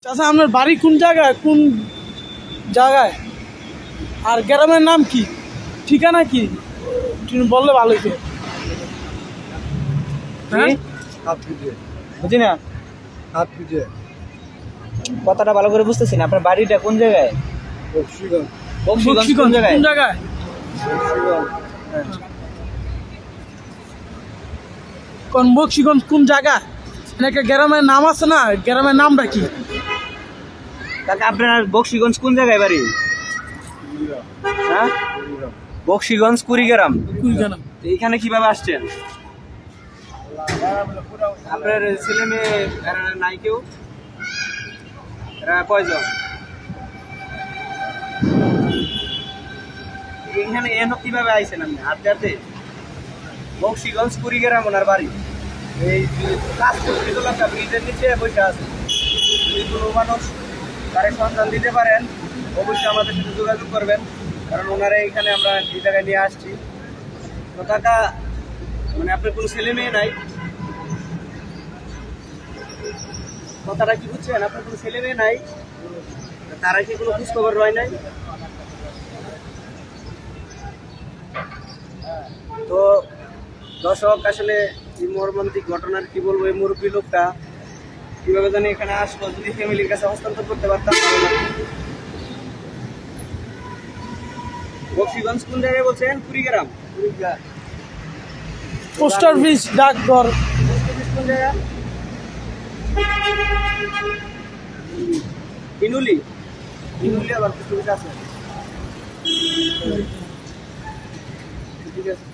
চাচা আপনার বাড়ি কোন জায়গায় আর গ্রামের নাম কি, ঠিকানা কি তুমি বললে ভালো হইতো। হ্যাঁ বুঝি না, কথাটা ভালো করে বুঝতেছি না। আপনার বাড়িটা কোন জায়গায়? বক্সিগঞ্জ কোন কোন জায়গায়? জায়গায়? কোন বক্সিগঞ্জ কোন জায়গা? একটা গ্রামের নাম আছে না, গ্রামের নামটা কি? কাকা আপনার বক্সিগঞ্জ কোন জায়গায় বাড়ি? হ্যাঁ, বক্সিগঞ্জ কুড়িগ্রাম। কুড়িগ্রাম। তো এইখানে কিভাবে আসছেন? আপনার ছেলে মেয়ে এরা নাই কেউ? এরা কয়জন? এখানে এনো কিভাবে আইছেন আপনি? হাতে হাতে বক্সিগঞ্জ কুড়িগ্রাম ওনার বাড়ি। এই কাজ করতে একটা ব্রিজের নিচে বসে আছে। যদি কোনো মানুষ তারে সন্ধান দিতে পারেন অবশ্যই আমাদের সাথে যোগাযোগ করবেন, কারণ ওনারা এইখানে আমরা এই জায়গায় নিয়ে আসছি। তো কাকা মানে আপনার কোনো ছেলে মেয়ে নাই? কথাটা কি বুঝছেন? আপনার কোনো ছেলে মেয়ে নাই, তারা কি কোনো খোঁজ খবর রয় নাই? তো দর্শক আসলে এই মর্মান্তিক ঘটনার কি বলবো, এই মুরব্বী লোকটা কিভাবে জানি এখানে আসলো, যদি ফ্যামিলির কাছে হস্তান্তর করতে পারতাম। বক্সিগঞ্জ কোন জায়গায় বলছেন? কুড়িগ্রাম। পোস্ট অফিস, ডাকঘর। কোন জায়গা? ইনুলি। ইনুলি আবার পোস্ট অফিস আছে। ঠিক আছে।